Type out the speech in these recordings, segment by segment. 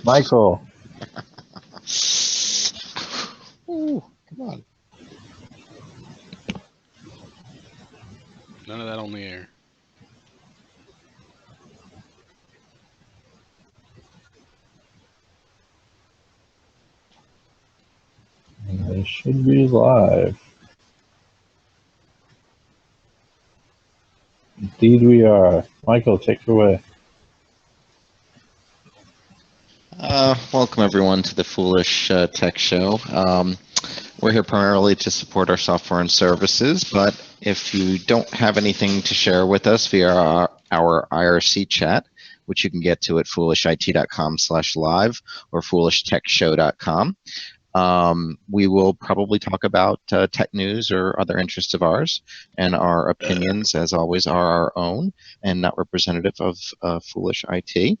Michael. Ooh, come on. None of that on the air. It should be live. Indeed we are. Michael, take it away. Welcome everyone to the Foolish Tech Show. We're here primarily to support our software and services, but if you don't have anything to share with us via our IRC chat, which you can get to at foolishit.com/live or foolishtechshow.com, we will probably talk about tech news or other interests of ours, and our opinions, as always, are our own and not representative of Foolish IT.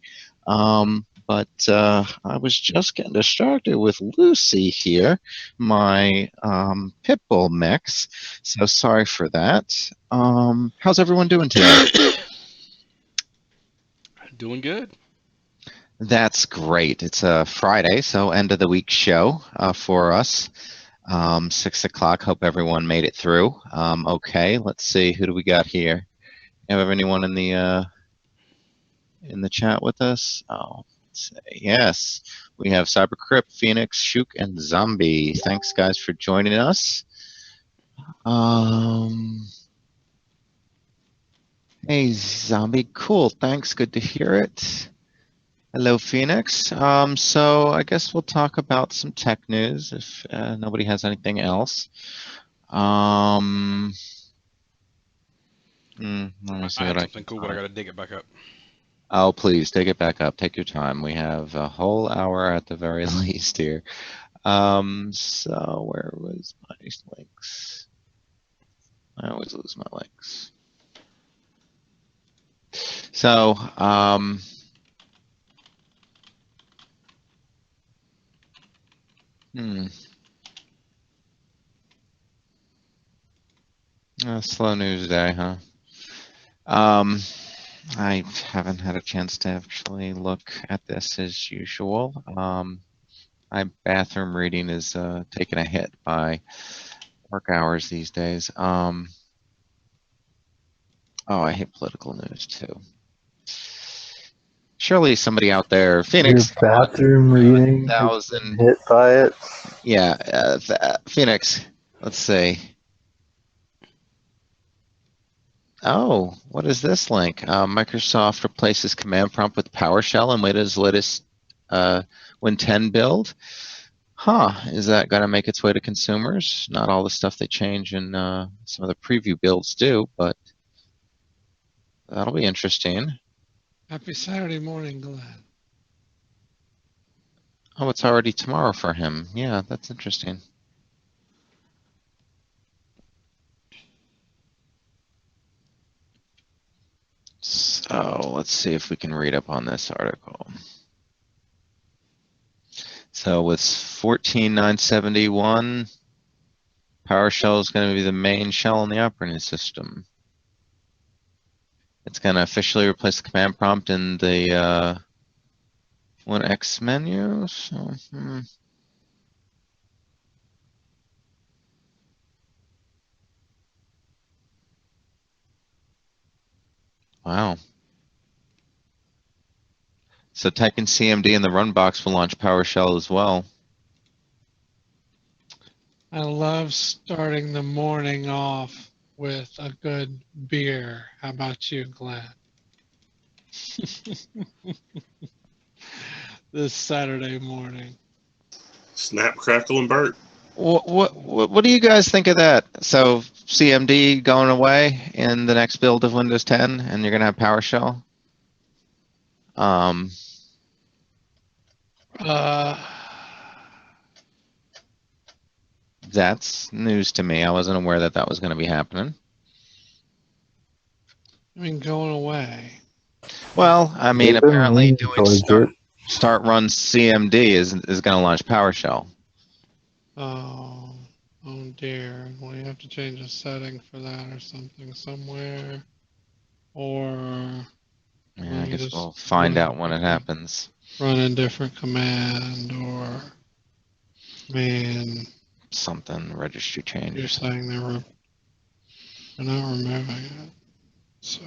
But I was just getting distracted with Lucy here, my Pitbull mix, so sorry for that. How's everyone doing today? Doing good. That's great. It's a Friday, so end of the week show for us. 6 o'clock. Hope everyone made it through. Okay, let's see. Who do we got here? Have anyone in the chat with us? Oh, let's see. Yes, we have CyberCrypt, Phoenix, Shook, and Zombie. Thanks, guys, for joining us. Hey, Zombie. Cool. Thanks. Good to hear it. Hello, Phoenix. So I guess we'll talk about some tech news if nobody has anything else. Let me see I what have I something cool, but I got to dig it back up. Oh, please take it back up. Take your time. We have a whole hour at the very least here. So where was my links? I always lose my links. So, slow news day, huh? I haven't had a chance to actually look at this as usual. My bathroom reading is taking a hit by work hours these days. Oh, I hate political news too. Surely somebody out there, Phoenix. Your bathroom reading has been hit by it? Yeah, Phoenix. Let's see. Oh, what is this link? Microsoft replaces command prompt with PowerShell in Windows latest Win 10 build. Huh, is that going to make its way to consumers? Not all the stuff they change in some of the preview builds do, but that'll be interesting. Happy Saturday morning, Glenn. Oh, it's already tomorrow for him. Yeah, that's interesting. So let's see if we can read up on this article. So with 14.971, PowerShell is going to be the main shell in the operating system. It's going to officially replace the command prompt in the Win-X menu. So, Wow. So type in CMD in the run box will launch PowerShell as well. I love starting the morning off with a good beer. How about you, Glenn? This Saturday morning. Snap, crackle, and burn. What do you guys think of that? So CMD going away in the next build of Windows 10, and you're going to have PowerShell? That's news to me. I wasn't aware that that was going to be happening. I mean, going away. Well, I mean, apparently doing start run CMD is going to launch PowerShell. Oh dear. Well, you have to change a setting for that or something somewhere. Or yeah, I guess we'll find out when it happens. run a different command, or I mean, Something registry change you're or something. saying they're not removing it. So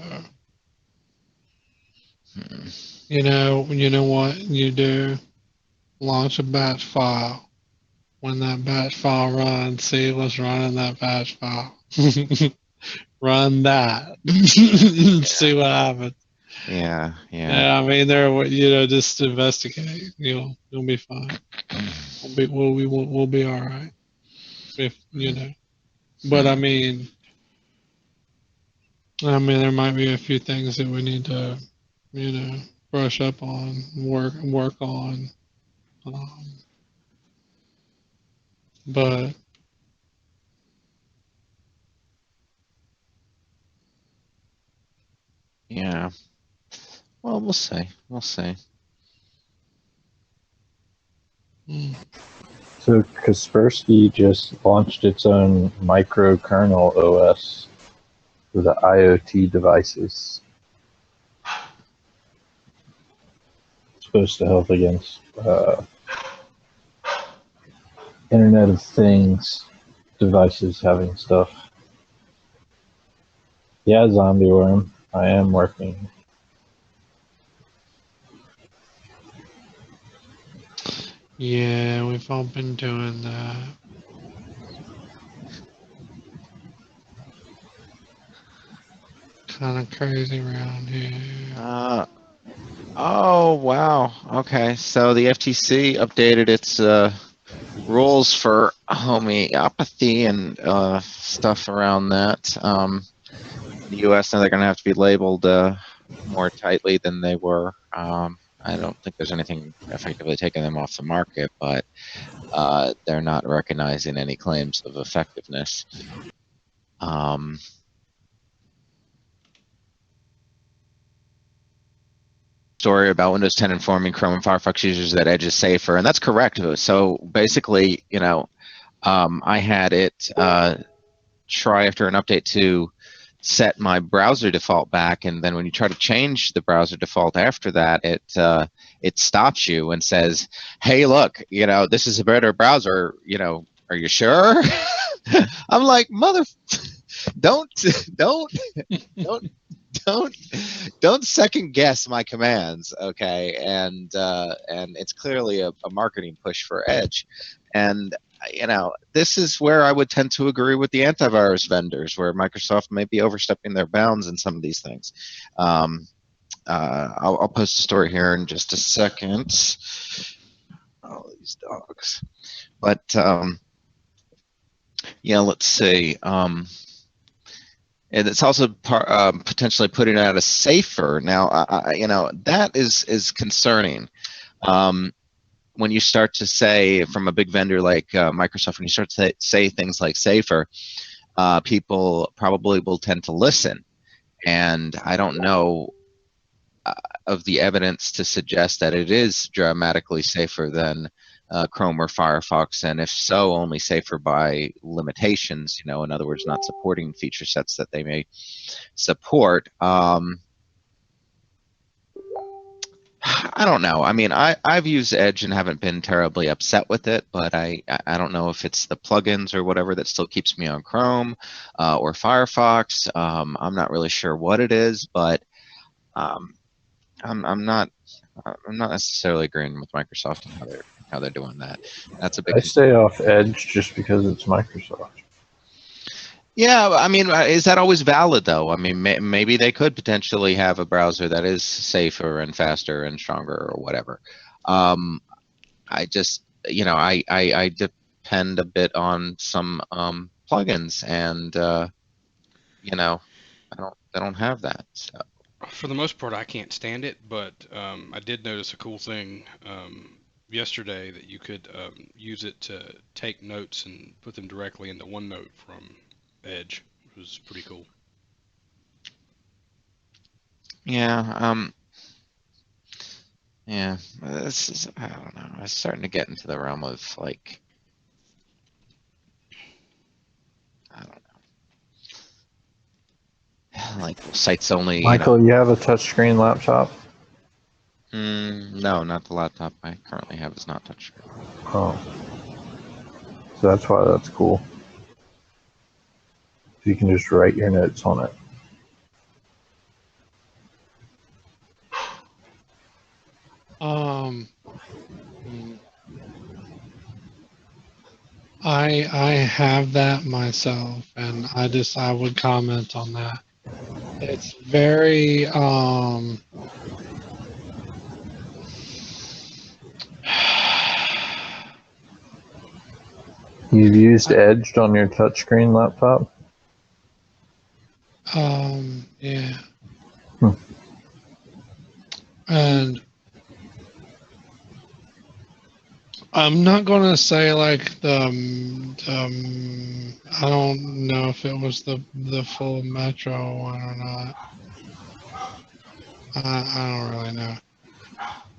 Hmm. you know what you do? Launch a batch file. When that batch file runs, see what's running that batch file. Run that. See what happens. Yeah, yeah. Yeah, I mean, just investigate. You'll be fine. We'll be all right. If but there might be a few things that we need to, brush up on, work on. Um, but Yeah. Well, we'll see. We'll see. mm, So Kaspersky just launched its own microkernel OS for the IoT devices. It's supposed to help against Internet of Things devices having stuff. Yeah, zombie worm. I am working. yeah, we've all been doing that. Kind of crazy around here. Oh, wow. Okay. So the FTC updated its rules for homeopathy and stuff around that. In the US, now they're going to have to be labeled more tightly than they were. I don't think there's anything effectively taking them off the market, but they're not recognizing any claims of effectiveness. Story about Windows 10 informing Chrome and Firefox users that Edge is safer, and that's correct. So basically, I had it try after an update to set my browser default back, and then when you try to change the browser default after that, it stops you and says, "Hey, look, this is a better browser. Are you sure?" I'm like, mother, don't, don't, don't, don't second guess my commands, okay? And it's clearly a marketing push for Edge, and this is where I would tend to agree with the antivirus vendors, where Microsoft may be overstepping their bounds in some of these things. I'll post a story here in just a second. All these dogs, but yeah, let's see. And it's also potentially putting out a safer. Now, that is concerning. When you start to say from a big vendor like Microsoft, when you start to say things like safer, people probably will tend to listen. And I don't know of the evidence to suggest that it is dramatically safer than Chrome or Firefox, and if so, only safer by limitations. In other words, not supporting feature sets that they may support. I don't know. I mean, I've used Edge and haven't been terribly upset with it, but I don't know if it's the plugins or whatever that still keeps me on Chrome or Firefox. I'm not really sure what it is, but I'm not necessarily agreeing with Microsoft and how they're doing that. That's a big I concern. stay off Edge just because it's Microsoft. Yeah, I mean, is that always valid though? I mean, maybe they could potentially have a browser that is safer and faster and stronger or whatever. I just, I depend a bit on some plugins, and they don't have that. So. For the most part, I can't stand it, but I did notice a cool thing yesterday that you could use it to take notes and put them directly into OneNote from Edge, which was pretty cool. Yeah, yeah. This is, I don't know. It's starting to get into the realm of like, I don't know, like sites only. Michael, you have a touchscreen laptop? No, not the laptop I currently have is not touchscreen. Oh. So that's why that's cool. You can just write your notes on it. Hmm. I have that myself, and I would comment on that. It's very You've used Edge on your touchscreen laptop? yeah. Hmm. And I'm not gonna say like I don't know if it was the full Metro one or not. I don't really know.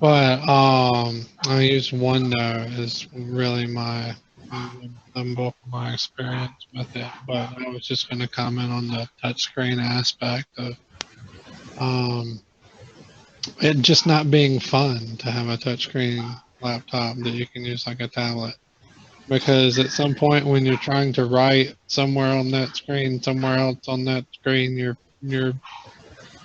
But I use OneNote is really the bulk of my experience with it. But I was just gonna comment on the touchscreen aspect of it just not being fun to have a touchscreen laptop that you can use like a tablet. Because at some point when you're trying to write somewhere on that screen, somewhere else on that screen, your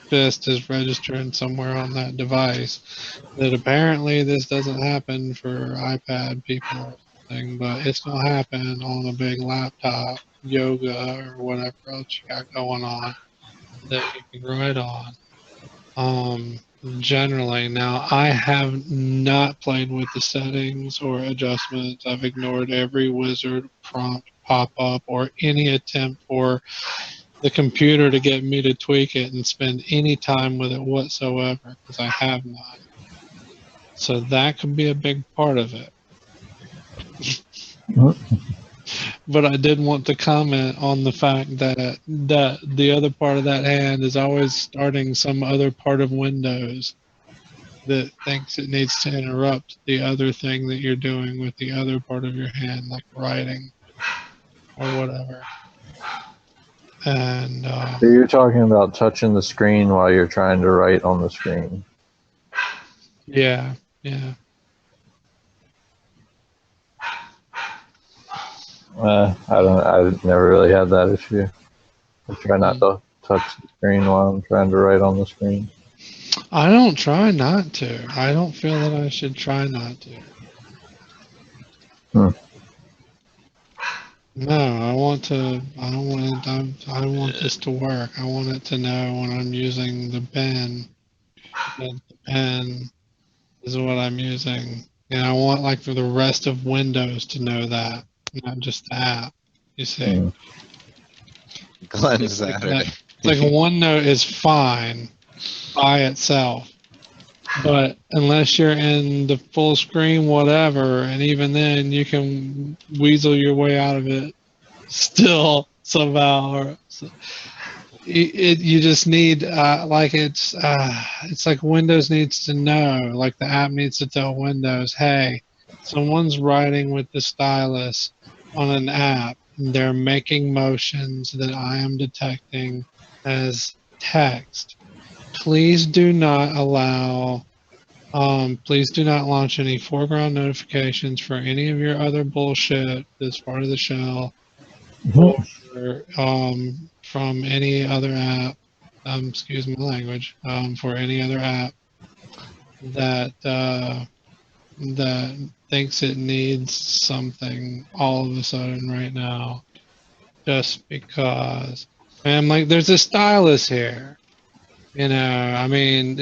fist is registering somewhere on that device. That apparently this doesn't happen for iPad people or something, but it's gonna happen on a big laptop, yoga or whatever else you got going on that you can write on. Generally, now I have not played with the settings or adjustments. I've ignored every wizard prompt pop up or any attempt for the computer to get me to tweak it and spend any time with it whatsoever because I have not. So that could be a big part of it. But I did want to comment on the fact that the other part of that hand is always starting some other part of Windows that thinks it needs to interrupt the other thing that you're doing with the other part of your hand, like writing or whatever. And So you're talking about touching the screen while you're trying to write on the screen. yeah. I've never really had that issue. I try not to touch the screen while I'm trying to write on the screen. I don't try not to. I don't feel that I should try not to. No, I want to. I don't want it. I want this to work. I want it to know when I'm using the pen that the pen is what I'm using, and I want like for the rest of Windows to know that, not just the app. You see, Glenn it's like Saturday. that. It's like OneNote is fine by itself, but unless you're in the full screen, whatever, and even then you can weasel your way out of it still somehow. Or you just need it's like Windows needs to know, like the app needs to tell Windows, hey, someone's writing with the stylus on an app. And they're making motions that I am detecting as text. Please do not allow. Please do not launch any foreground notifications for any of your other bullshit that's part of the shell or from any other app, excuse my language, for any other app that that thinks it needs something all of a sudden right now, just because. And I'm like, there's a stylus here, I mean,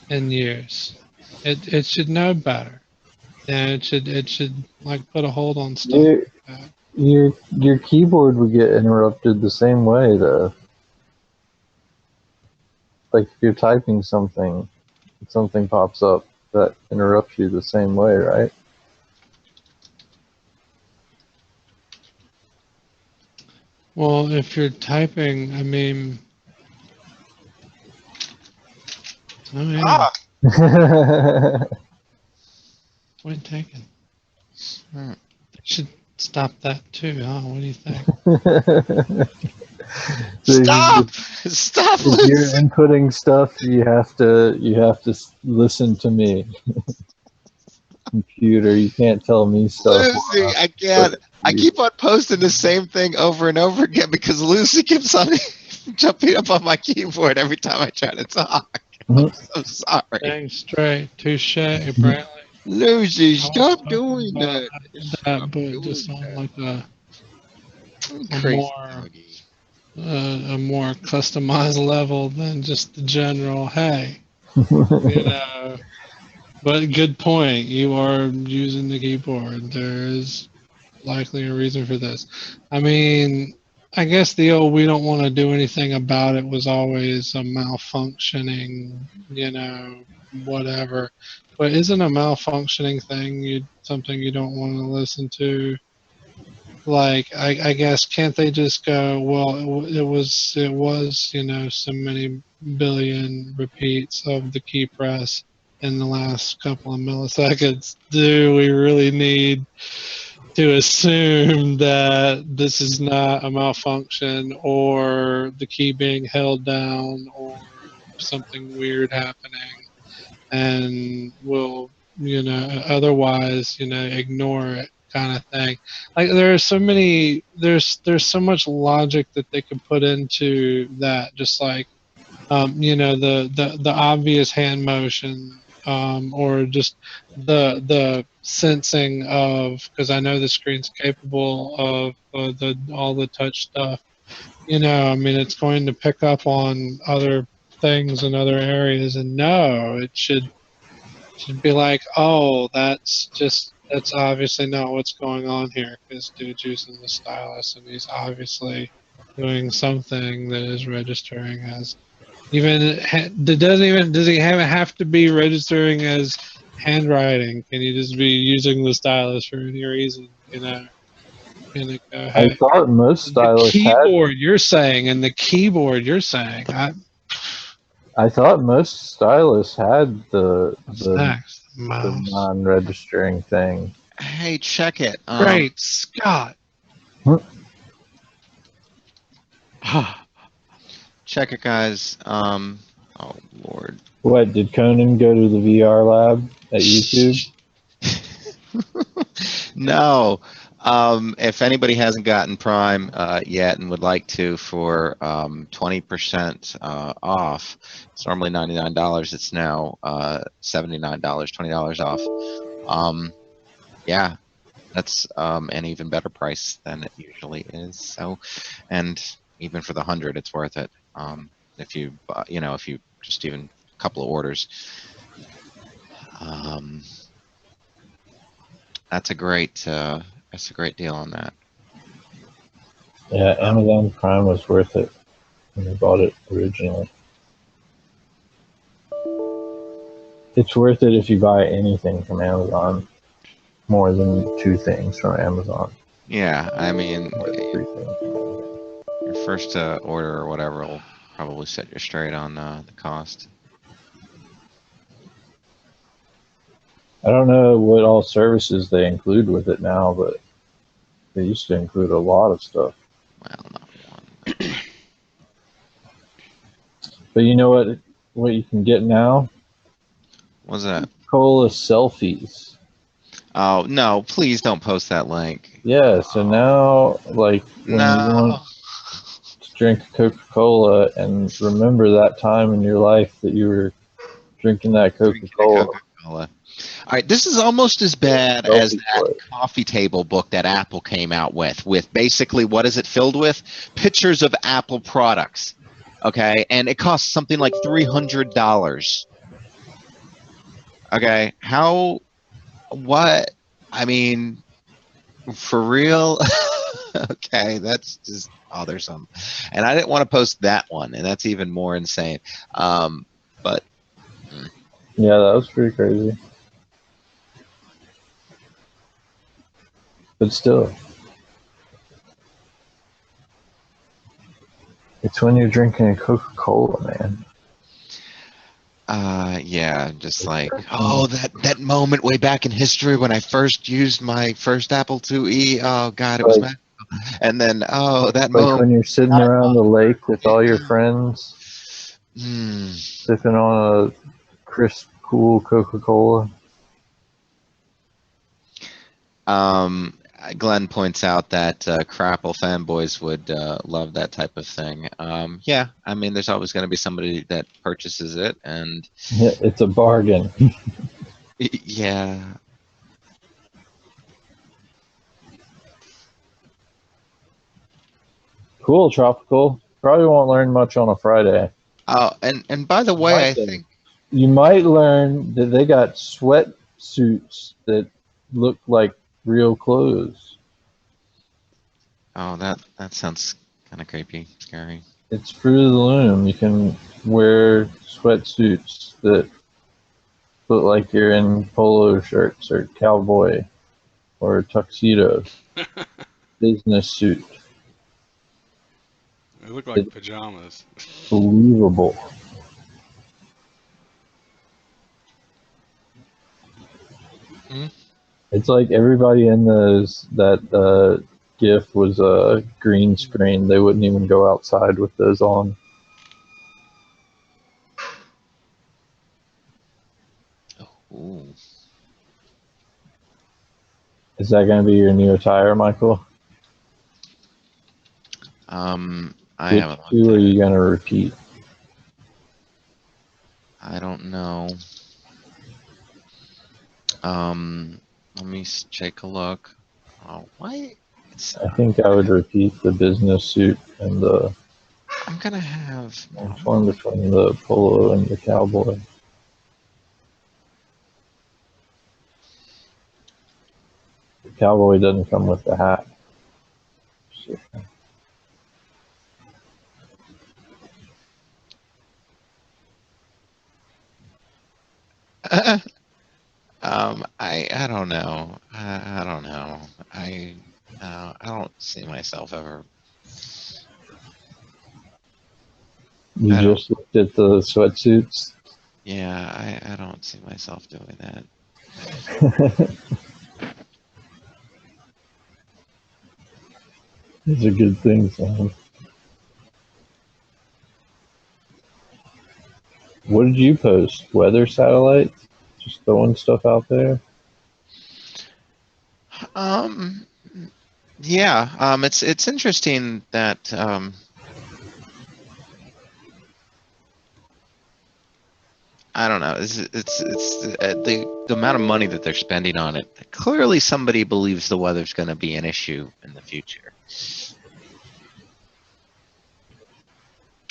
in use, it should know better. Yeah, it should like put a hold on stuff Your, like that. your keyboard would get interrupted the same way though. Like if you're typing something, something pops up that interrupts you the same way, right? Well, if you're typing, yeah, point taken. Hmm. Should stop that too, huh? What do you think? So Stop! Stop, if you're Lucy! inputting stuff, you have to listen to me. Computer, you can't tell me stuff while Lucy, I'm I can't. I you. keep on posting the same thing over and over again because Lucy keeps on jumping up on my keyboard every time I try to talk. I'm so sorry. Dang straight, touche, apparently. Lucy, I was stop talking doing about that. that, Stop but doing just on that. like a Crazy more doggy. a more customized level than just the general. Hey, you know. But good point. You are using the keyboard. There is likely a reason for this. I mean, I guess the old "we don't want to do anything about it" was always a malfunctioning, whatever. But isn't a malfunctioning thing something you don't want to listen to? Like, I guess can't they just go, well, it was, so many billion repeats of the key press in the last couple of milliseconds. Do we really need to assume that this is not a malfunction or the key being held down or something weird happening, and will, otherwise, ignore it, kind of thing? Like, there's so much logic that they could put into that, just like, the obvious hand motion, or just the sensing of, because I know the screen's capable of the all the touch stuff. I mean, it's going to pick up on other things in other areas, and no, it should be like, oh, that's obviously not what's going on here, because dude's using the stylus and he's obviously doing something that is registering as, does he have to be registering as handwriting? Can you just be using the stylus for any reason? And it go, I hey, thought most the stylists had. keyboard you're saying, and the keyboard you're saying, I thought most stylists had what's next? the Mouse. non-registering thing. Hey, check it. Great Scott. Hmm. Check it, guys. Oh Lord. What, did Conan go to the VR lab at YouTube? No. If anybody hasn't gotten Prime yet and would like to, for 20% off, it's normally $99. It's now $79, $20 off. Yeah, that's an even better price than it usually is. So, and even for the 100, it's worth it. If you, if you just even a couple of orders. That's a great deal on that. Yeah, Amazon Prime was worth it when I bought it originally. It's worth it if you buy anything from Amazon, more than 2 things from Amazon. Yeah, I mean, More than 3 things. your first order or whatever will probably set you straight on the cost. I don't know what all services they include with it now, but they used to include a lot of stuff. Well, not one. But you know what you can get now? What's that? Cola selfies. Oh no! Please don't post that link. Yeah, so now, like, when you want No. to drink Coca-Cola and remember that time in your life that you were drinking that Drinking a Coca-Cola. Coca-Cola. All right, this is almost as bad as Selfie that play. coffee table book that Apple came out with basically, what is it filled with? Pictures of Apple products. Okay, and it costs something like $300. Okay, what? I mean, for real? Okay, that's just bothersome. And I didn't want to post that one, and that's even more insane. But Yeah, that was pretty crazy. But still, it's when you're drinking a Coca-Cola, man. Yeah, just like, oh, that moment way back in history when I first used my first Apple IIe. Oh God, it was Like, magical. And then, oh, that like moment. when you're sitting around the lake with all your friends, Hmm. sipping on a crisp, cool Coca-Cola. Glenn points out that Crapple fanboys would love that type of thing. Yeah, I mean, there's always going to be somebody that purchases it, and It's a bargain. yeah. Cool, tropical. Probably won't learn much on a Friday. Oh, and by the way, I think. You might learn that they got sweatsuits that look like real clothes. Oh, that sounds kind of creepy, scary. It's Fruit of the Loom. You can wear sweatsuits that look like you're in polo shirts or cowboy or tuxedo, business suit. They look like It's pajamas. believable. Hmm? It's like everybody in that GIF was a green screen. They wouldn't even go outside with those on. Ooh. Is that going to be your new attire, Michael? I Which haven't looked two are at you it. going to repeat? I don't know. Let me take a look. Oh, why? It's, I think I would repeat the business suit and the I'm gonna have. one between the polo and the cowboy. The cowboy doesn't come with the hat. I don't know. I don't know. I don't see myself ever. You I don't. just looked at the sweatsuits. Yeah, I don't see myself doing that. These are good things, man. What did you post? Weather satellites? Just throwing stuff out there? Um, yeah. It's interesting that I don't know. The amount of money that they're spending on it. Clearly, somebody believes the weather's going to be an issue in the future.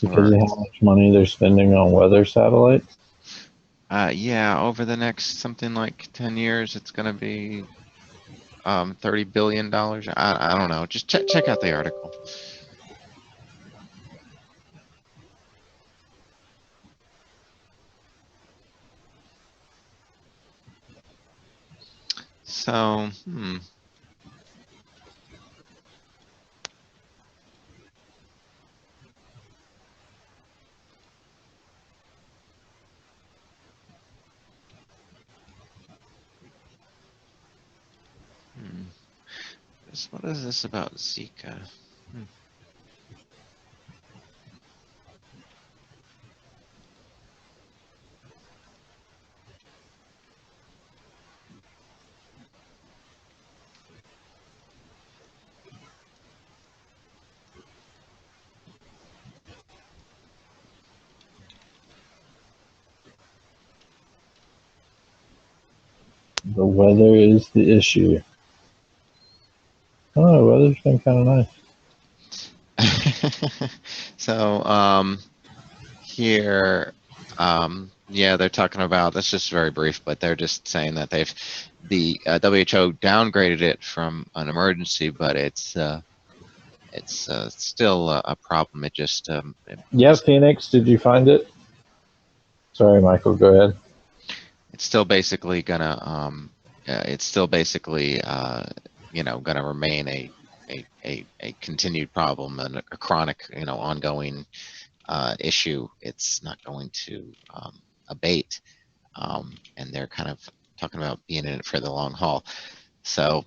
Because Or of how much money they're spending on weather satellites? yeah, over the next something like 10 years, it's going to be $30 billion. I don't know. Just check out the article. So, what is this about Zika? The weather is the issue. Oh, the weather's been kind of nice. So, here, yeah, they're talking about, that's just very brief, but they're just saying that the WHO downgraded it from an emergency, but it's still a problem. It just, Yeah, Phoenix, did you find it? Sorry, Michael, go ahead. it's still basically gonna remain a continued problem and a chronic, ongoing issue. It's not going to abate, and they're kind of talking about being in it for the long haul. So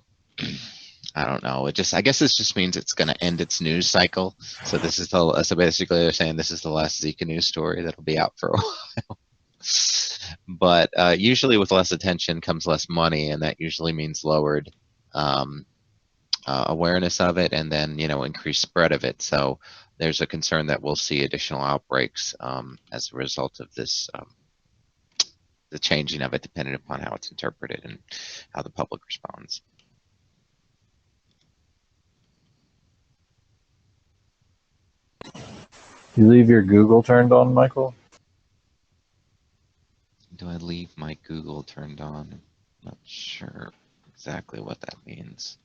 I don't know. I guess this just means it's going to end its news cycle. So so basically they're saying this is the last Zika news story that'll be out for a while. But usually with less attention comes less money, and that usually means lowered awareness of it, and then increased spread of it. So there's a concern that we'll see additional outbreaks as a result of this, the changing of it, depending upon how it's interpreted and how the public responds. You leave your Google turned on, Michael? Do I leave my Google turned on? I'm not sure exactly what that means.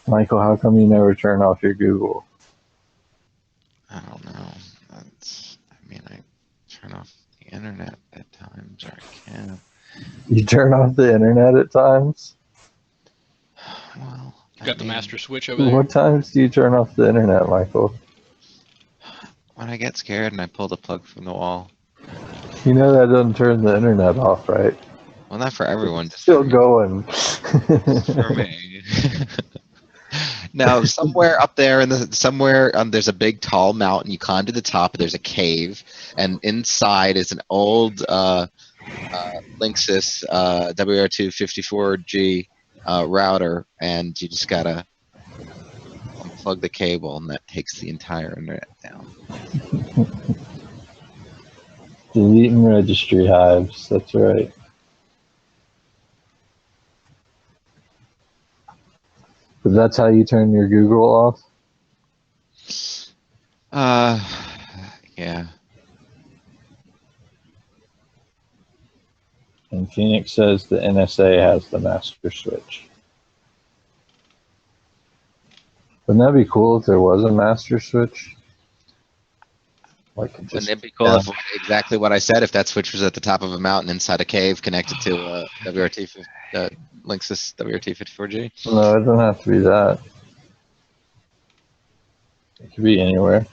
Michael, how come you never turn off your Google? I don't know. I turn off the internet at times, or I can. You turn off the internet at times? Well, You got the master switch over there? What times do you turn off the internet, Michael? When I get scared and I pull the plug from the wall. You know that doesn't turn the internet off, right? Well, not for everyone. It's still going. For me. Now, somewhere up there, there's a big tall mountain. You climb to the top. There's a cave, and inside is an old Linksys WR254G router, and you just gotta unplug the cable, and that takes the entire internet down. Deleting registry hives. That's right. But that's how you turn your Google off? Yeah. And Phoenix says the NSA has the master switch. Wouldn't that be cool if there was a master switch? Wouldn't it be cool if exactly what I said, if that switch was at the top of a mountain inside a cave connected to Linksys WRT54G? No, it doesn't have to be that. It could be anywhere.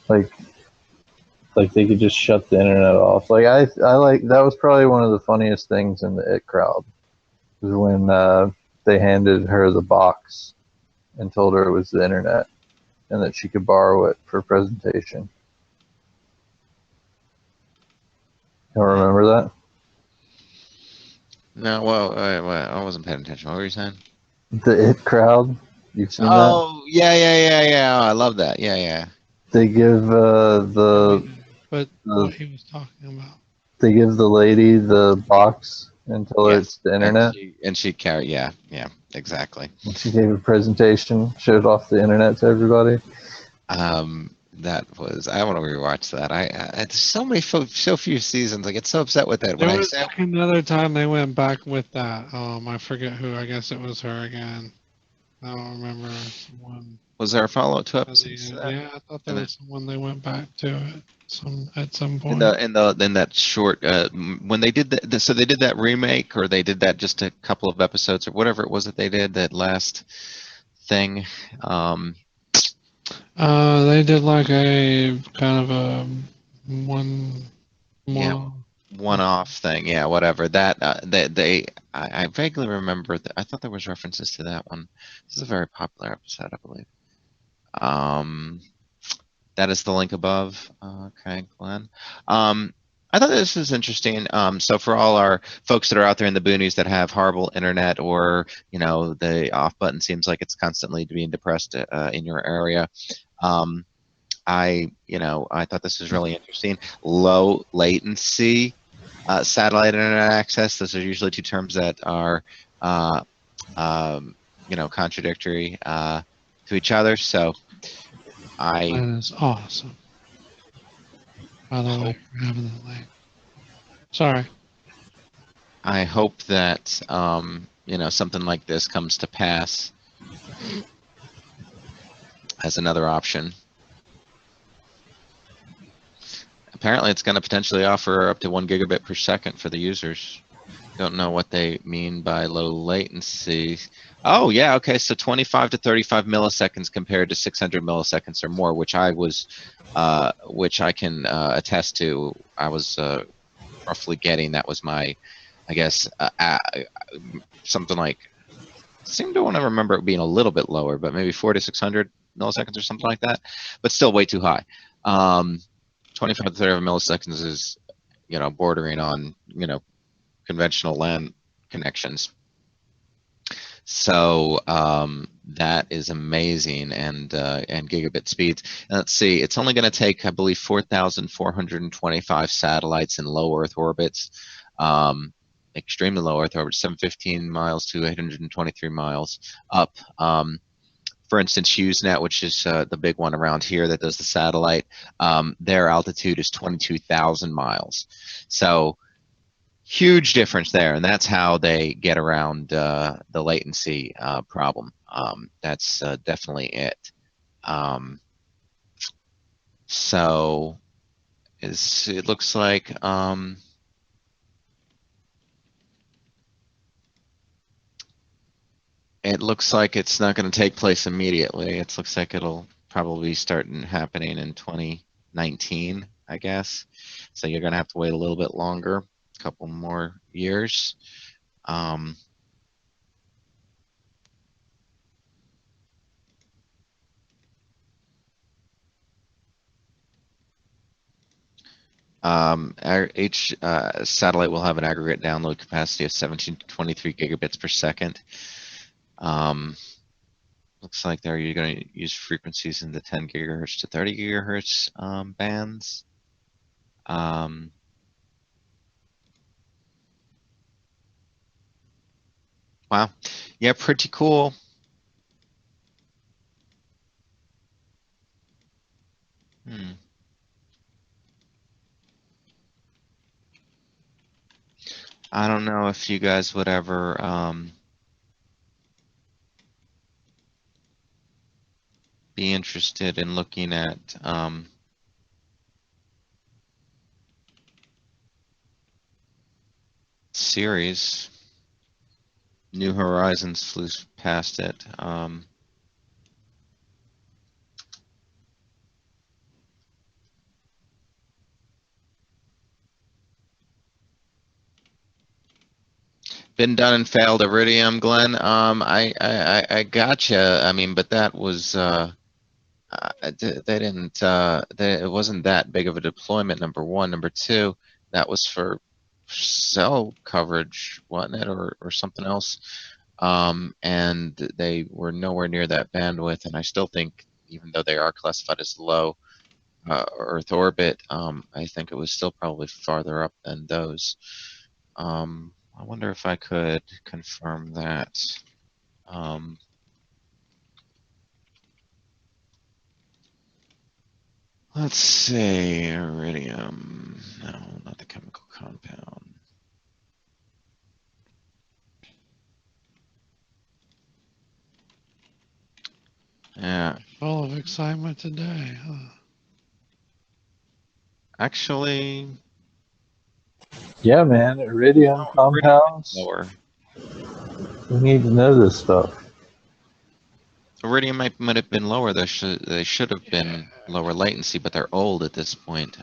Like they could just shut the internet off. Like I like that was probably one of the funniest things in the IT crowd was when they handed her the box and told her it was the internet and that she could borrow it for presentation. You don't remember that? No, well, I wasn't paying attention. What were you saying? The IT crowd. You've seen that? Oh, yeah. I love that. Yeah. They give But what he was talking about. they give the lady the box and tell her it's the internet. And she carried, yeah, exactly. And she gave a presentation, showed off the internet to everybody. That was, I want to rewatch that. It's so few seasons. I get so upset with that. There was another time they went back with that. I forget who. I guess it was her again. I don't remember one. Was there a follow-up to episodes? Yeah, I thought there was someone they went back to it at some point. In that short, when they did that, so they did that remake, or they did that just a couple of episodes, or whatever it was that they did, that last thing. They did like a kind of a one-off thing. Yeah, whatever. That I vaguely remember that. I thought there was references to that one. This is a very popular episode, I believe. That is the link above. Okay, Glenn. I thought this was interesting. So for all our folks that are out there in the boonies that have horrible internet, or the off button seems like it's constantly being depressed in your area, I thought this was really interesting. Low latency satellite internet access. Those are usually two terms that are contradictory to each other. So that is awesome. By the way, for having that link. Sorry. I hope that something like this comes to pass as another option. Apparently, it's going to potentially offer up to 1 gigabit per second for the users. Don't know what they mean by low latency. Oh yeah, okay. So 25 to 35 milliseconds compared to 600 milliseconds or more, which I can attest to. I was roughly getting. That was my, I guess, something like. Seem to want to remember it being a little bit lower, but maybe 400 to 600 milliseconds or something like that. But still way too high. 25 to 35 milliseconds is, bordering on, conventional LAN connections. So that is amazing, and gigabit speeds. And let's see, it's only going to take, I believe, 4,425 satellites in low Earth orbits, extremely low Earth orbit, 715 miles to 823 miles up. For instance, HughesNet, which is the big one around here that does the satellite, their altitude is 22,000 miles. So huge difference there, and that's how they get around the latency problem. That's definitely it. So it looks like it's not going to take place immediately. It looks like it'll probably start happening in 2019, I guess. So you're going to have to wait a little bit longer, a couple more years. Each satellite will have an aggregate download capacity of 17 to 23 gigabits per second. Looks like you're going to use frequencies in the 10 gigahertz to 30 gigahertz bands. Wow. Yeah, pretty cool. I don't know if you guys would ever be interested in looking at series. New Horizons flew past it. Been done and failed. Iridium, Glenn. I gotcha. I mean, but that was they didn't. It wasn't that big of a deployment. Number one. Number two, that was for cell coverage, wasn't it, or something else? And they were nowhere near that bandwidth. And I still think, even though they are classified as low Earth orbit, I think it was still probably farther up than those. I wonder if I could confirm that. Let's see, iridium. No, not the chemical compound. Yeah. Full of excitement today, huh? Actually. Yeah, man. Iridium compounds. Lower. We need to know this stuff. Iridium might have been lower. They should have been lower latency, but they're old at this point.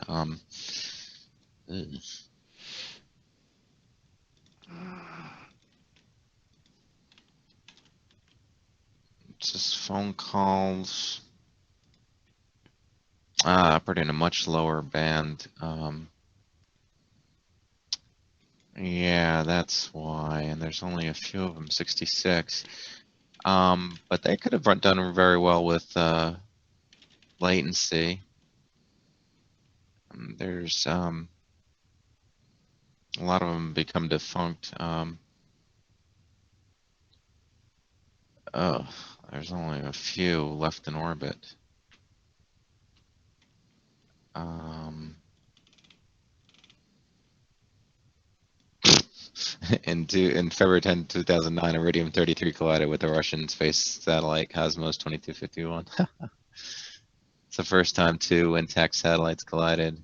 Just phone calls. Operating a much lower band. Yeah, that's why. And there's only a few of them, 66. But they could have done very well with latency. There's a lot of them become defunct. Oh, there's only a few left in orbit. In February 10, 2009, Iridium 33 collided with the Russian space satellite Cosmos 2251. It's the first time two intact satellites collided.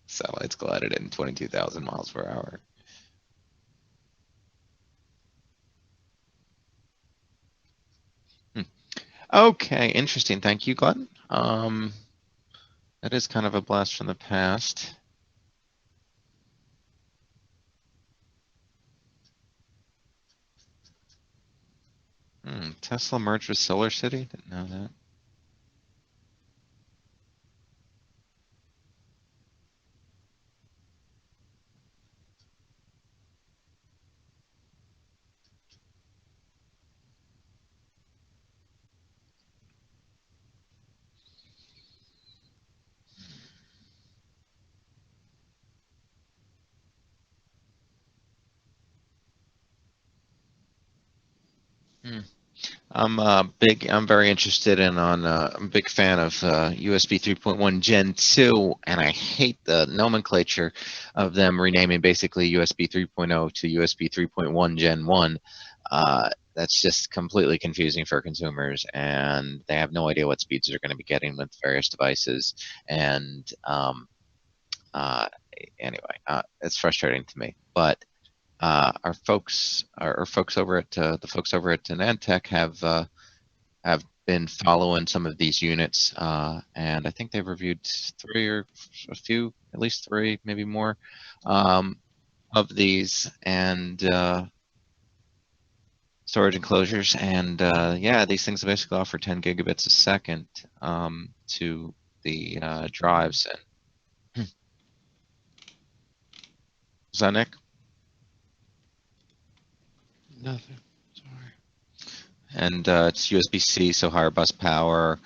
Satellites collided in 22,000 miles per hour. Okay, interesting. Thank you, Glenn. That is kind of a blast from the past. Tesla merged with SolarCity? Didn't know that. I'm very interested in I'm a big fan of USB 3.1 Gen 2, and I hate the nomenclature of them renaming basically USB 3.0 to USB 3.1 Gen 1. That's just completely confusing for consumers, and they have no idea what speeds they're going to be getting with various devices. And anyway, it's frustrating to me, but our folks over at the folks over at Nantech have been following some of these units, and I think they've reviewed 3 or a few, at least 3, maybe more, of these, and storage enclosures. And yeah, these things basically offer 10 gigabits a second to the drives. And is that Nick? Nothing. Sorry. And it's USB-C, so higher bus power.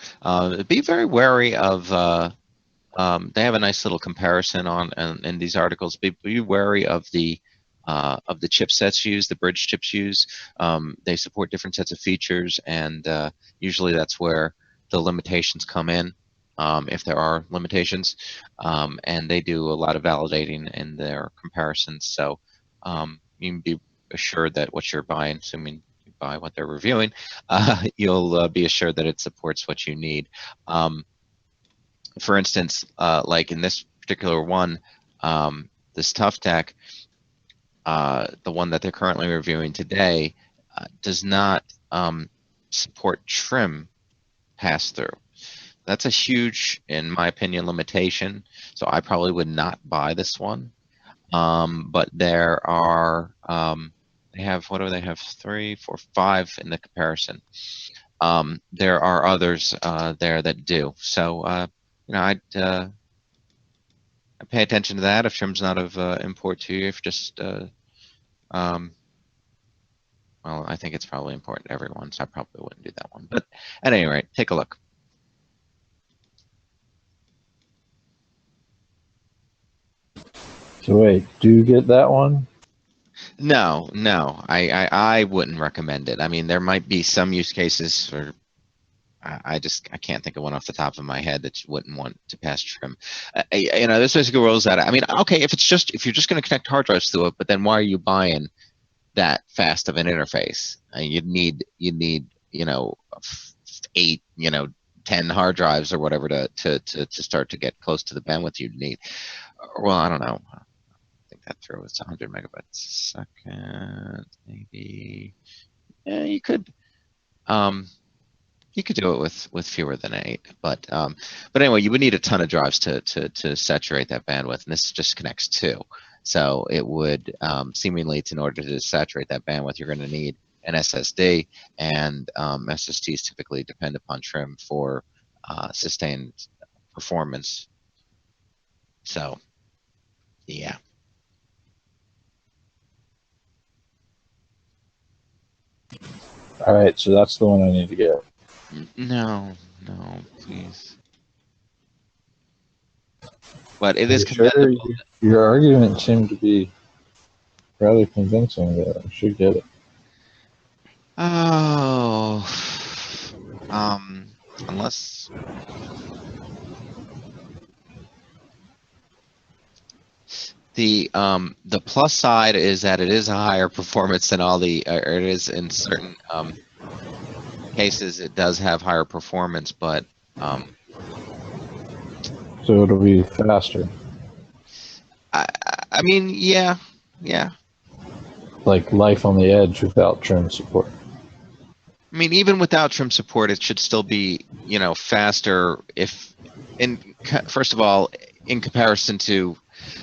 Be very wary of. They have a nice little comparison on in these articles. Be wary of the chipsets used, the bridge chips used. They support different sets of features, and usually that's where the limitations come in, if there are limitations. And they do a lot of validating in their comparisons. So you can be assured that what you're buying, assuming you buy what they're reviewing, you'll be assured that it supports what you need. For instance, like in this particular one, this Tough Tech, the one that they're currently reviewing today, does not support trim pass-through. That's a huge, in my opinion, limitation. So I probably would not buy this one. But there are, they have, what do they have? 3, 4, 5 in the comparison. There are others there that do. So, you know, I'd pay attention to that if trim's not of import to you. If just, well, I think it's probably important to everyone, so I probably wouldn't do that one. But at any rate, take a look. So wait, do you get that one? No, I wouldn't recommend it. I mean, there might be some use cases for. I can't think of one off the top of my head that you wouldn't want to pass trim. You know, this basically rolls out. I mean, okay, if you're just going to connect hard drives to it, but then why are you buying that fast of an interface? You'd need you know 8 10 hard drives or whatever to start to get close to the bandwidth you'd need. Well, I don't know. I think that throws 100 megabytes a second, maybe. Yeah, you could. You could do it with fewer than 8, but anyway, you would need a ton of drives to saturate that bandwidth, and this just connects 2. So it would seemingly, in order to saturate that bandwidth, you're going to need an SSD, and SSDs typically depend upon trim for sustained performance. So, yeah. All right, so that's the one I need to get. No, please. But it is Sure, commendable. your argument seemed to be rather convincing that I should get it. Oh, unless the plus side is that it is a higher performance than all the, or it is in certain cases it does have higher performance, but So it'll be faster. I mean, yeah. Like life on the edge without trim support. I mean, even without trim support, it should still be, faster first of all, in comparison to,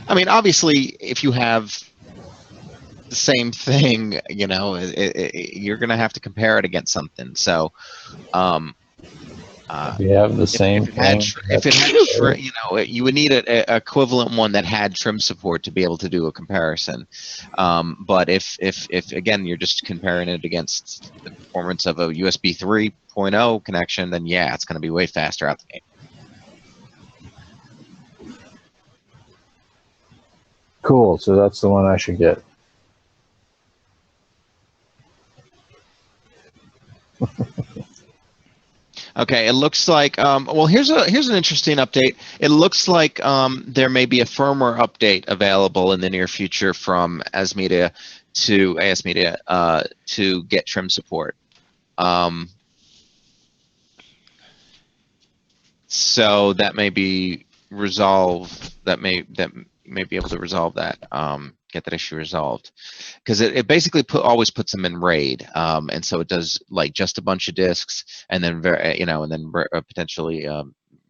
I mean, obviously, if you have the same thing, you're going to have to compare it against something. So, We have the same if it had, thing. you would need an equivalent one that had trim support to be able to do a comparison. But if again you're just comparing it against the performance of a USB 3.0 connection, then yeah, it's going to be way faster out the gate. Cool. So that's the one I should get. Okay, it looks like well, here's an interesting update. It looks like there may be a firmware update available in the near future from AS Media to get trim support. So that may be resolved. That may be able to resolve that. Get that issue resolved, because it basically always puts them in RAID, and so it does like just a bunch of disks, and then potentially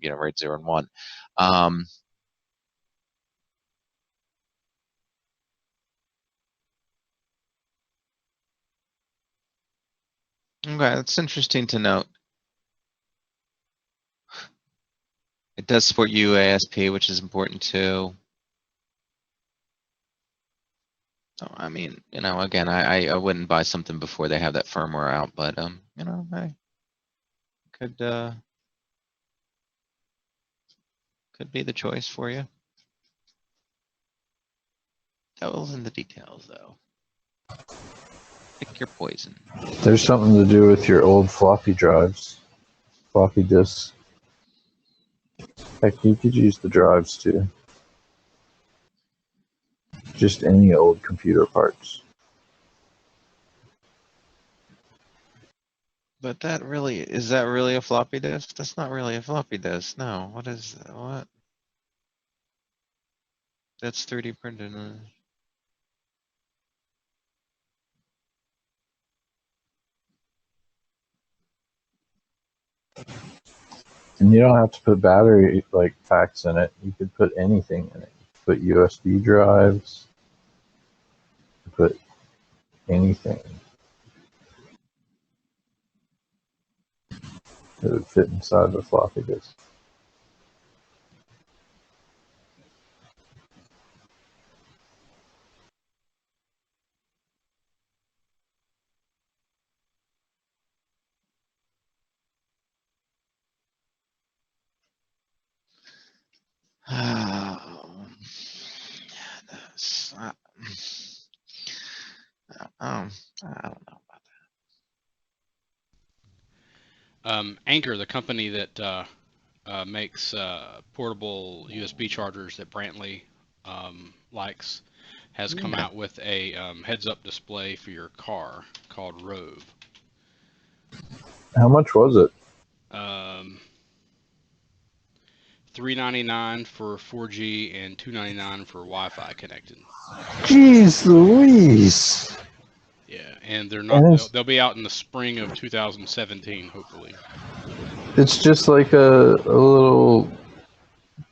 RAID 0 and 1. Okay, that's interesting to note. It does support UASP, which is important too. I mean, again, I wouldn't buy something before they have that firmware out, but I could be the choice for you. Devil's in the details, though. Pick your poison. There's something to do with your old floppy drives, floppy disks. Heck, you could use the drives too. Just any old computer parts. But is that really a floppy disk? That's not really a floppy disk. No. What is that? What? That's 3D printed. And you don't have to put battery packs in it. You could put anything in it. You could put USB drives. You could put anything. It would fit inside the floppy disk. I don't know. Anchor, the company that makes portable USB chargers that Brantley likes, has come out with a heads-up display for your car called Rove. How much was it? $399 for 4G and $299 for Wi-Fi connected. Jeez Louise! Yeah, and they're not. They'll be out in the spring of 2017, hopefully. It's just like a little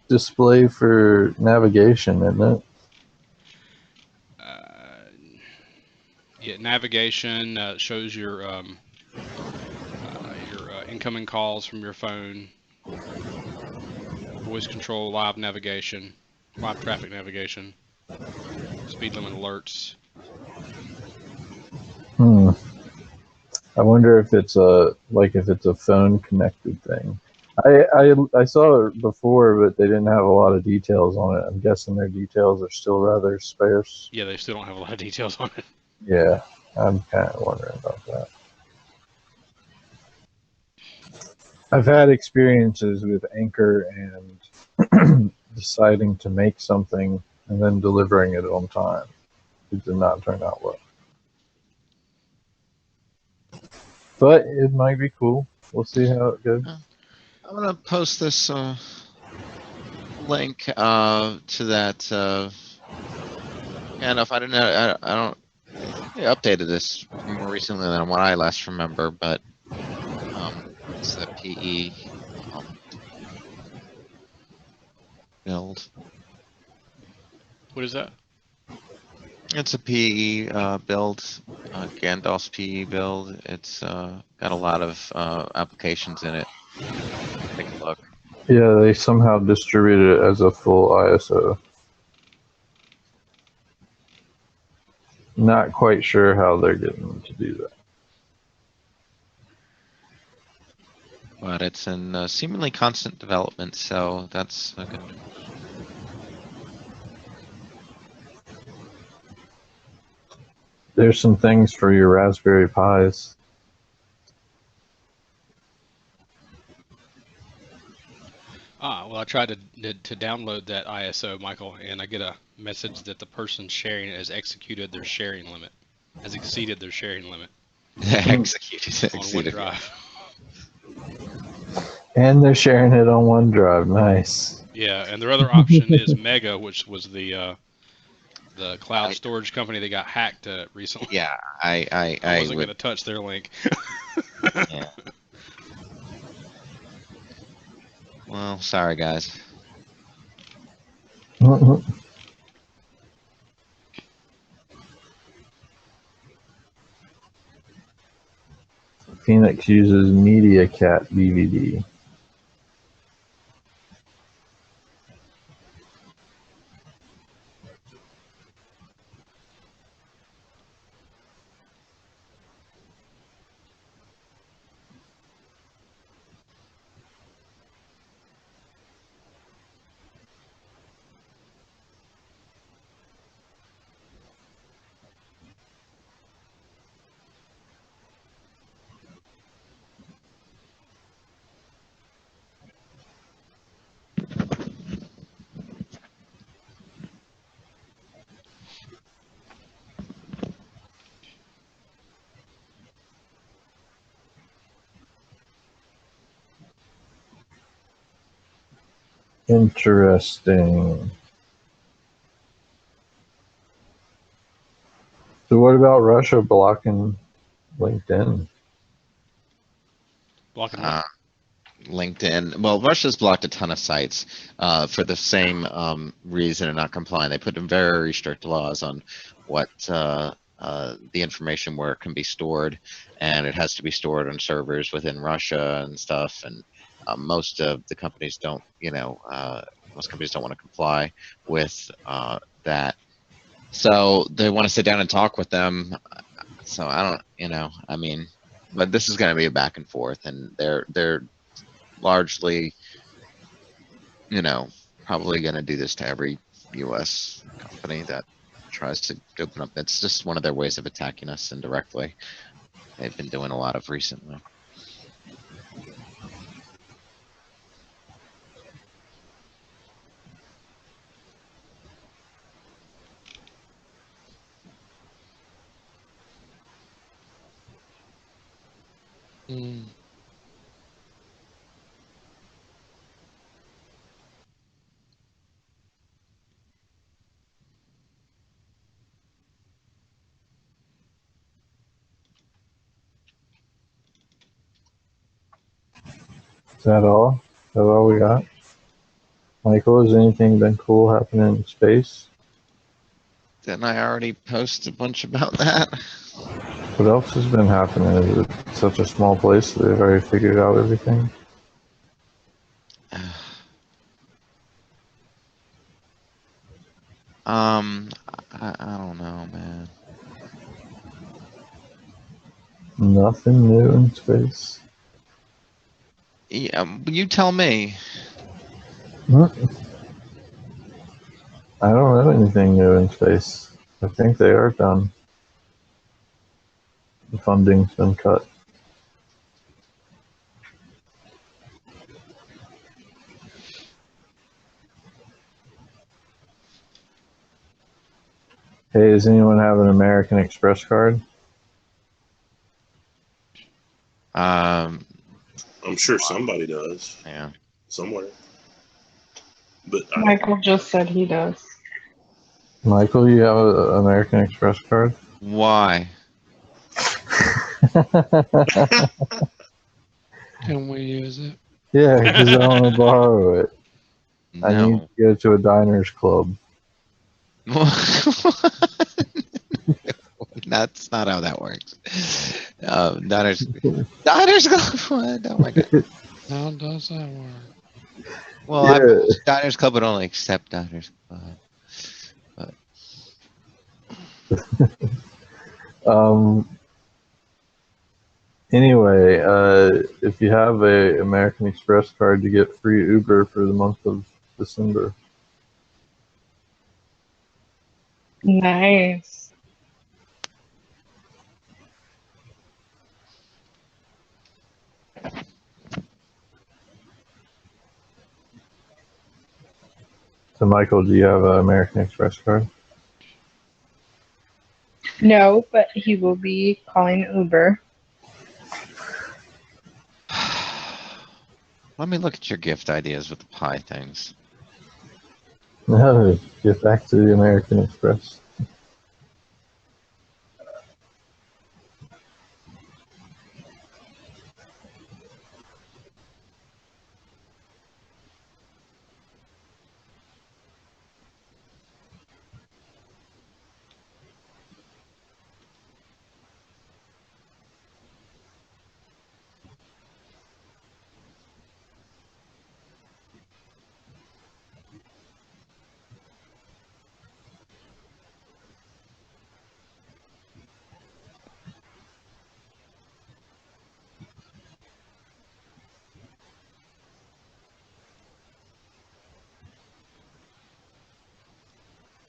display for navigation, isn't it? Yeah, navigation shows your incoming calls from your phone. Voice control, live navigation, live traffic navigation, speed limit alerts. I wonder if it's a phone connected thing. I saw it before, but they didn't have a lot of details on it. I'm guessing their details are still rather sparse. Yeah, they still don't have a lot of details on it. Yeah, I'm kind of wondering about that. I've had experiences with Anchor and deciding to make something and then delivering it on time. It did not turn out well. But it might be cool. We'll see how it goes. I'm gonna post this link to that. And if I don't know, I don't. They updated this more recently than what I last remember, but it's the PE build. What is that? It's a PE build, Gandalf's PE build. It's got a lot of applications in it. Take a look. Yeah, they somehow distributed it as a full ISO. Not quite sure how they're getting to do that. But it's in seemingly constant development, so that's a good. There's some things for your Raspberry Pis. Well, I tried to download that ISO, Michael, and I get a message that the person sharing it has exceeded their sharing limit. Executed. On OneDrive. And they're sharing it on OneDrive. Nice. Yeah, and their other option is Mega, which was the cloud storage company that got hacked recently. Yeah, I wasn't going to touch their link. Yeah. Well, sorry guys. Phoenix uses MediaCat DVD. Interesting. So what about Russia blocking LinkedIn? Blocking what? LinkedIn. Well, Russia's blocked a ton of sites for the same reason and not complying. They put in very strict laws on what the information where it can be stored, and it has to be stored on servers within Russia and stuff. And most of the companies don't, most companies don't want to comply with that. So they want to sit down and talk with them. So I don't, I mean, but this is going to be a back and forth, and they're largely, probably going to do this to every U.S. company that tries to open up. It's just one of their ways of attacking us indirectly. They've been doing a lot of recently. Is that all? Is that all we got? Michael, has anything been cool happening in space? Didn't I already post a bunch about that? What else has been happening? Is it such a small place that they've already figured out everything? I don't know, man. Nothing new in space? Yeah, you tell me. I don't know anything new in space. I think they are done. The funding's been cut. Hey, does anyone have an American Express card? I'm sure somebody does Yeah. somewhere. but Michael just said he does. Michael, you have an American Express card? Why? Can we use it? Yeah, because I want to borrow it. I need No. to go to a diners club. That's not how that works. Diners Club. Oh my god. How does that work? Well, Yeah. Diners Club would only accept Diners Club. Um. Anyway, if you have a American Express card, you get free Uber for the month of December. Nice. So, Michael, do you have an American Express card? No, but he will be calling Uber. Let me look at your gift ideas with the pie things. No, get back to the American Express.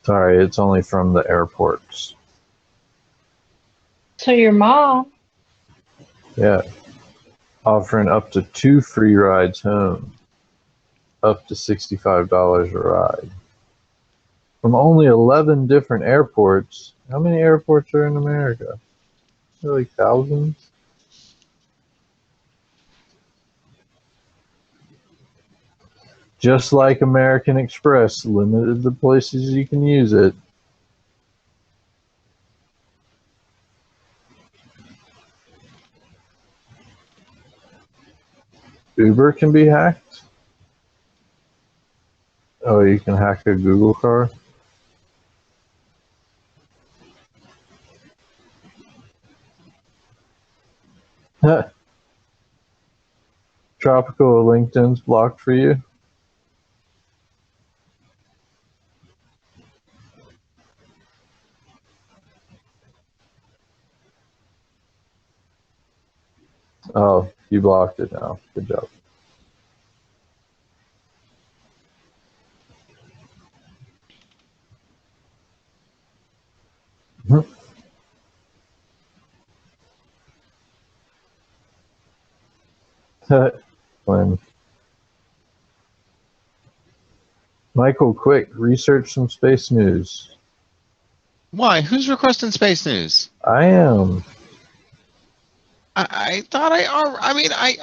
Sorry, it's only from the airports. So your mom. Yeah. Offering up to 2 free rides home. Up to $65 a ride. From only 11 different airports. How many airports are in America? Like thousands? Just like American Express, limited the places you can use it. Uber can be hacked. Oh, you can hack a Google car. Tropical LinkedIn's blocked for you. Oh, you blocked it now. Good job. When Michael, quick, research some space news. Why? Who's requesting space news? I am. I thought I mean, I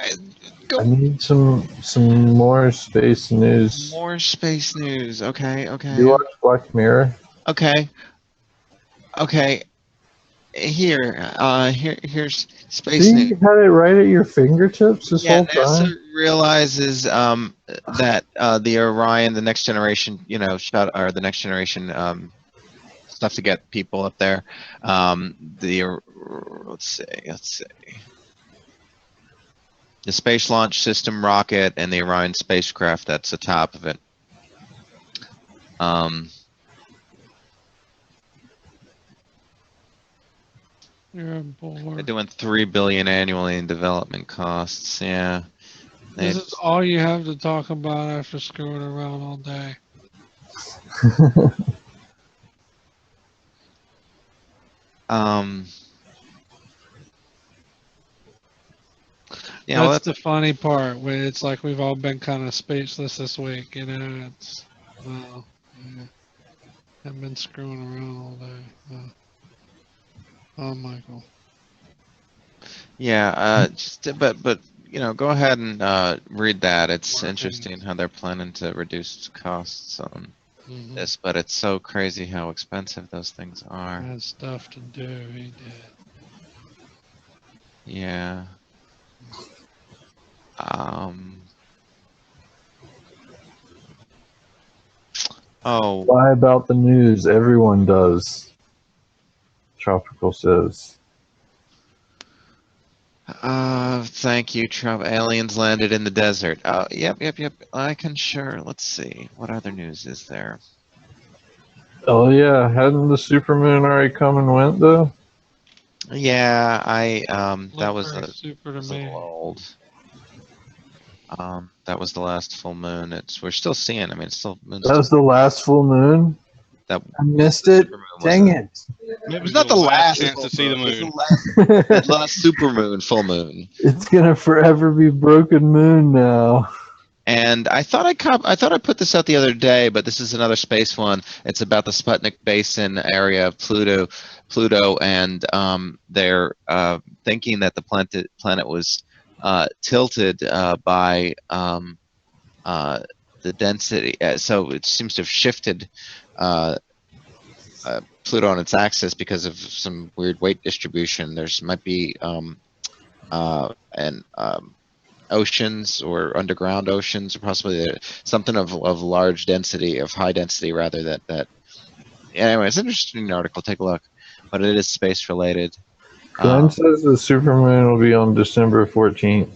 go need some more space news. more space news. Okay, You okay, watch Black Mirror? okay, okay. Here's space See, news. you had it right at your fingertips this Yeah, whole NASA time. realizes that the Orion, the next generation, shot or the next generation stuff to get people up there. Let's see. The Space Launch System rocket and the Orion spacecraft that's atop of it. You're They're bored. doing $3 billion annually in development costs. Yeah. This is all you have to talk about after screwing around all day. Yeah, well, That's the funny part. Where it's like we've all been kind of speechless this week. It's well, yeah. I've been screwing around all day. Oh, Michael. yeah. But go ahead and read that. It's Working. interesting how they're planning to reduce costs on Mhm. this, but it's so crazy how expensive those things are. Had stuff to do. He did. Yeah. Oh, Lie about the news. Everyone does. Tropical says. thank you, Trump. Aliens landed in the desert. Yep. I can sure. Let's see. What other news is there? Oh yeah, hadn't the supermoon already come and went though? Yeah, that Looked was very a super to little me. old. That was the last full moon. We're still seeing. I mean, it's still moon's That was the last full moon. that I missed the it. supermoon was Dang it! It was It was not the your last last chance full to see the moon. It was moon. the last supermoon, full moon. It's gonna forever be broken moon now. And I thought I put this out the other day, but this is another space one. It's about the Sputnik Basin area of Pluto, and they're thinking that the planet was tilted by the density. So it seems to have shifted Pluto on its axis because of some weird weight distribution. There's might be and oceans or underground oceans, or possibly something of large density, of high density rather. That anyway, it's an interesting article. Take a look, but it is space related. Glenn says the supermoon will be on December 14th.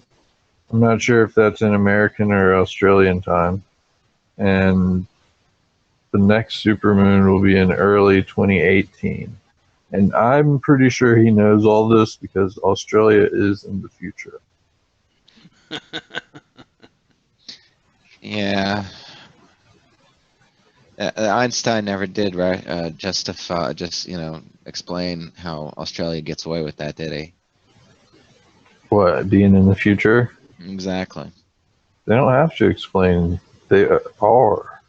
I'm not sure if that's in American or Australian time. And the next supermoon will be in early 2018. And I'm pretty sure he knows all this because Australia is in the future. Yeah. Einstein never did justify, explain how Australia gets away with that, did he? What, being in the future? Exactly. They don't have to explain. They are.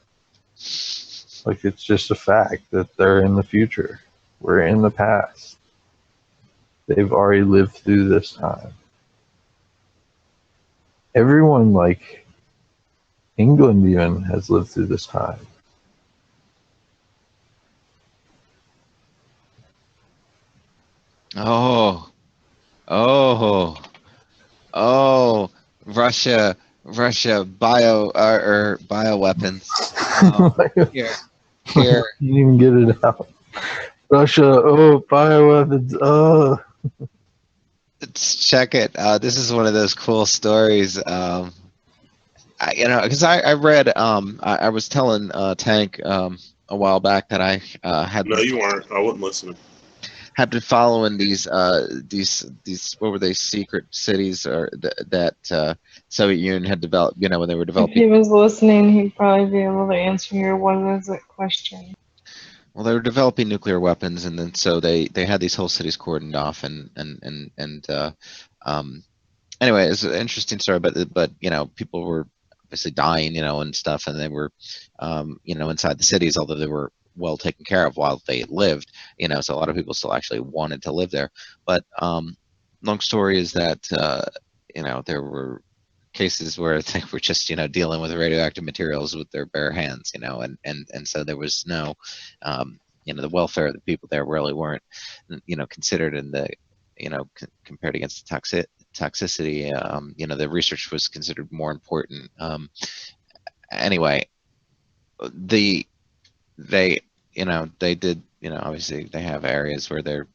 Like, it's just a fact that they're in the future. We're in the past. They've already lived through this time. Everyone, like England even, has lived through this time. Oh, Russia, bioweapons. Here. You didn't even get it out. Russia, bioweapons, Let's check it. This is one of those cool stories. Because I read, I was telling Tank a while back that I had No, you weren't. I wasn't listening. had been following these what were they, secret cities or that Soviet Union had developed. When they were If developing. he was listening, he'd probably be able to answer your what is it question. Well, they were developing nuclear weapons, and then so they had these whole cities cordoned off, and anyway, it's an interesting story. But people were obviously dying, and stuff, and they were inside the cities, although they were well taken care of while they lived. So a lot of people still actually wanted to live there. But long story is that there were cases where they were just dealing with radioactive materials with their bare hands, and so there was no the welfare of the people there really weren't considered in the compared against the toxicity. The research was considered more important. Anyway, they did, obviously they have areas where they're,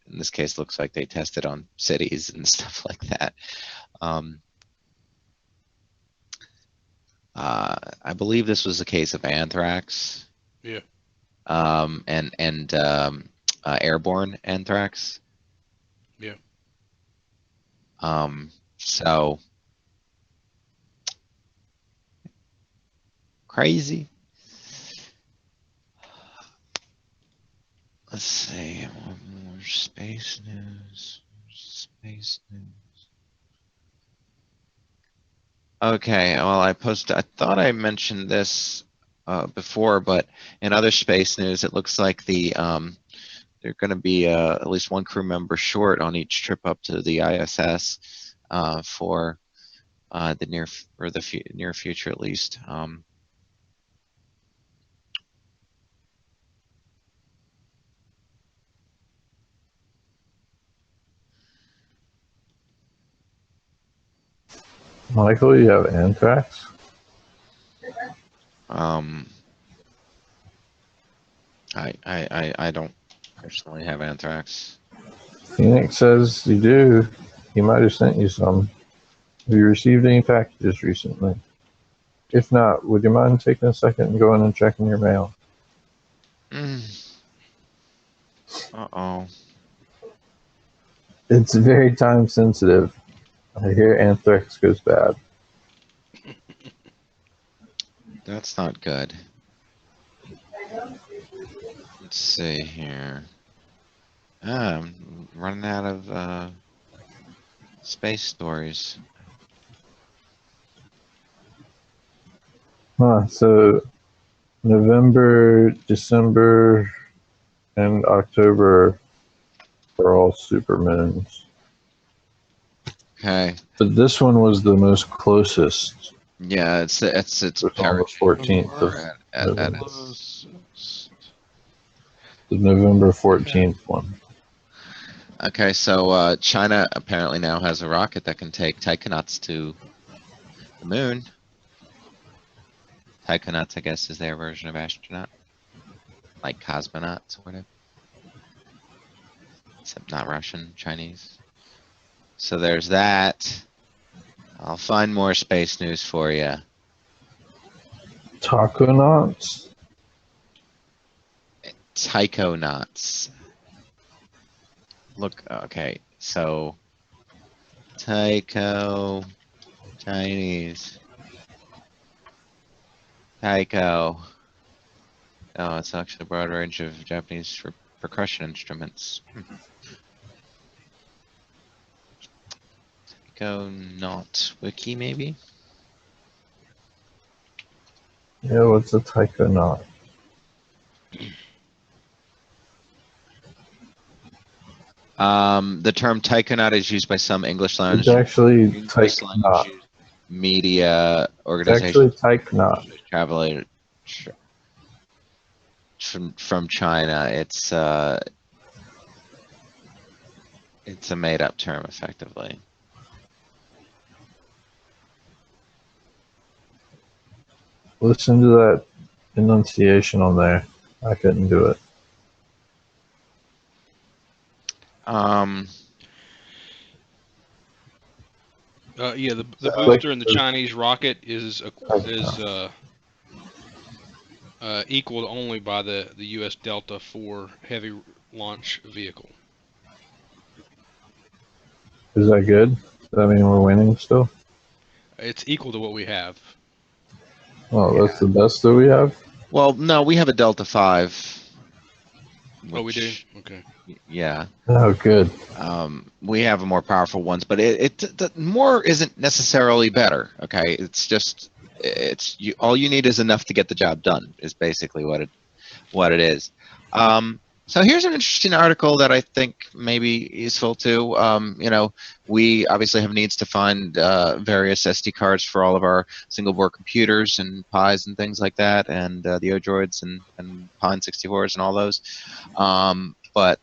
in this case, looks like they tested on cities and stuff like that. I believe this was a case of anthrax. Yeah. And airborne anthrax. Yeah. So crazy. Let's see, one more space news. Okay, well, I thought I mentioned this before, but in other space news, it looks like they're going to be at least one crew member short on each trip up to the ISS for the near future at least. Michael, you have anthrax? I don't personally have anthrax. Phoenix says you do. He might have sent you some. Have you received any packages recently? If not, would you mind taking a second and going and checking your mail? Uh-oh. It's very time sensitive. I hear anthrax goes bad. That's not good. Let's see here. I'm running out of space stories. So November, December, and October are all supermoons. Okay. But this one was the most closest. Yeah, it's It was on the 14th of November. The November 14th one. Okay, so China apparently now has a rocket that can take taikonauts to the moon. Taikonauts, I guess, is their version of astronaut. Like cosmonauts or whatever. Except not Russian, Chinese. So there's that. I'll find more space news for you. Taconauts? Taikonauts. Look, okay, so Taiko, Chinese. Taiko. Oh, it's actually a broad range of Japanese percussion instruments. Taiko not wiki, maybe? Yeah, what's a taikonaut? The term taikonaut is used by some English It's language actually taikonaut. media It's organizations. actually taikonaut. Traveler from China. It's a made-up term, effectively. Listen to that enunciation on there. I couldn't do it. Yeah, the booster in the Chinese rocket is equaled only by the U.S. Delta IV heavy launch vehicle. Is that good? Does that mean we're winning still? It's equal to what we have. Oh, that's the best that we have? Well, no, we have a Delta V. Oh, we do? Okay. Yeah. Oh, good. We have more powerful ones, but the more isn't necessarily better. Okay, it's just all you need is enough to get the job done. Is basically what it is. So here's an interesting article that I think may be useful too. We obviously have needs to find various SD cards for all of our single board computers and Pis and things like that, and the Odroids and Pine 64s and all those. But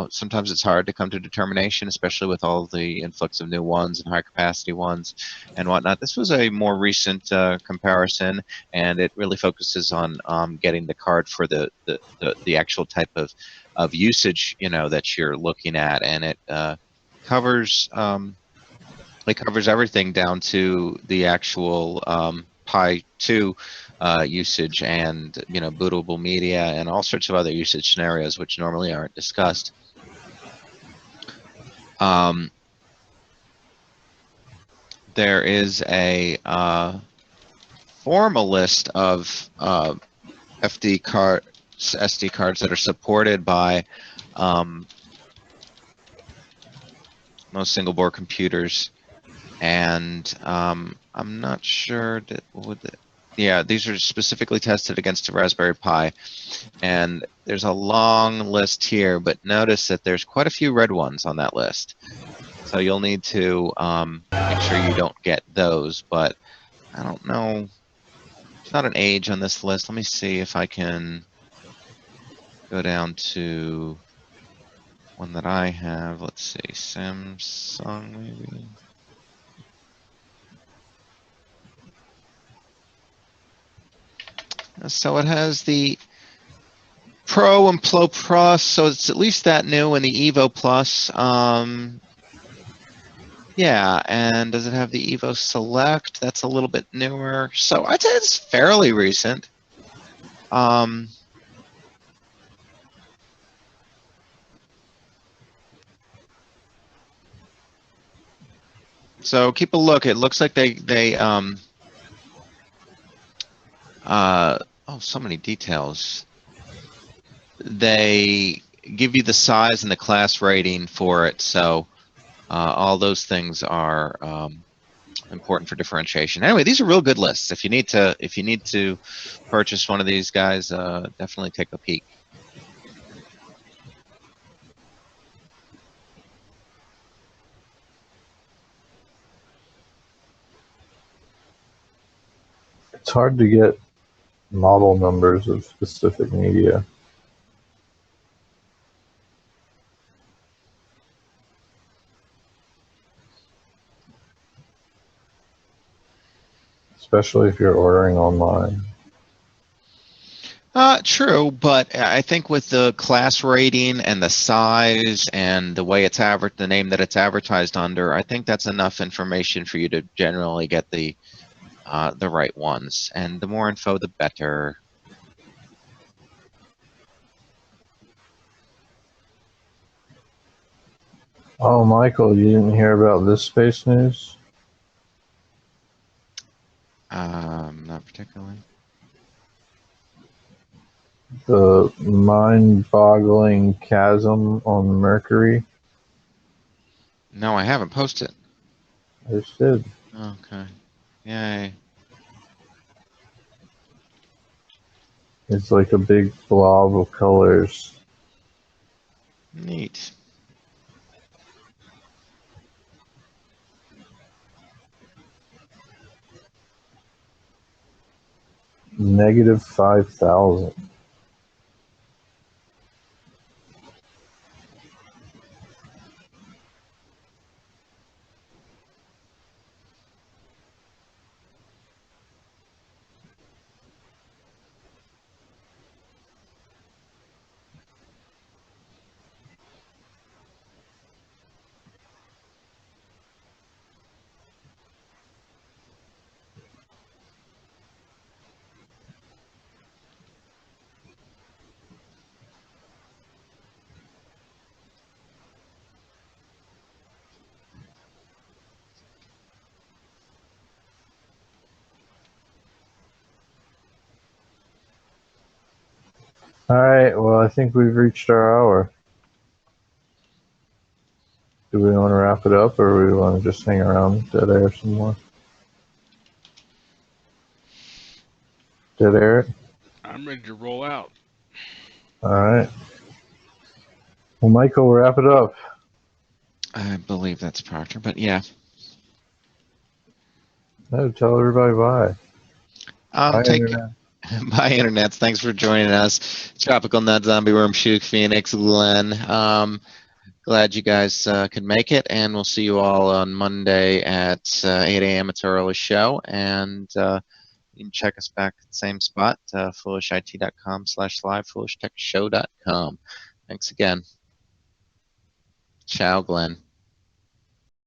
sometimes it's hard to come to determination, especially with all the influx of new ones and high capacity ones and whatnot. This was a more recent comparison, and it really focuses on getting the card for the actual type of usage that you're looking at, and it covers everything down to the actual Pi 2 usage and bootable media and all sorts of other usage scenarios which normally aren't discussed. There is a formal list of SD cards that are supported by most single board computers, and I'm not sure that yeah, these are specifically tested against a Raspberry Pi, and there's a long list here, but notice that there's quite a few red ones on that list. So you'll need to make sure you don't get those, but I don't know. It's not an age on this list. Let me see if I can go down to one that I have. Let's see, Samsung maybe. So it has the Pro and Pro Plus, so it's at least that new, and the Evo Plus. Yeah, and does it have the Evo Select? That's a little bit newer. So I'd say it's fairly recent. So keep a look. It looks like oh, so many details. They give you the size and the class rating for it. So all those things are important for differentiation. Anyway, these are real good lists. If you need to purchase one of these guys, definitely take a peek. It's hard to get model numbers of specific media. Especially if you're ordering online. True, but I think with the class rating and the size and the way it's the name that it's advertised under, I think that's enough information for you to generally get the right ones. And the more info, the better. Oh, Michael, you didn't hear about this space news? Not particularly. The mind-boggling chasm on Mercury. No, I haven't posted. I just did. Okay. Yay. It's like a big blob of colors. Neat. Negative 5,000. All right, well, I think we've reached our hour. Do we want to wrap it up, or do we want to just hang around dead air some more? Dead air? I'm ready to roll out. All right. Well, Michael, wrap it up. I believe that's Proctor, but yeah. No, tell everybody bye. Bye, Internet. Bye, Internets. Thanks for joining us. Tropical Nut, Zombie Worm, Shook, Phoenix, Glenn. Glad you guys could make it, and we'll see you all on Monday at 8 a.m. It's our early show, and you can check us back at the same spot, foolishit.com/live, foolishtechshow.com. Thanks again. Ciao, Glenn.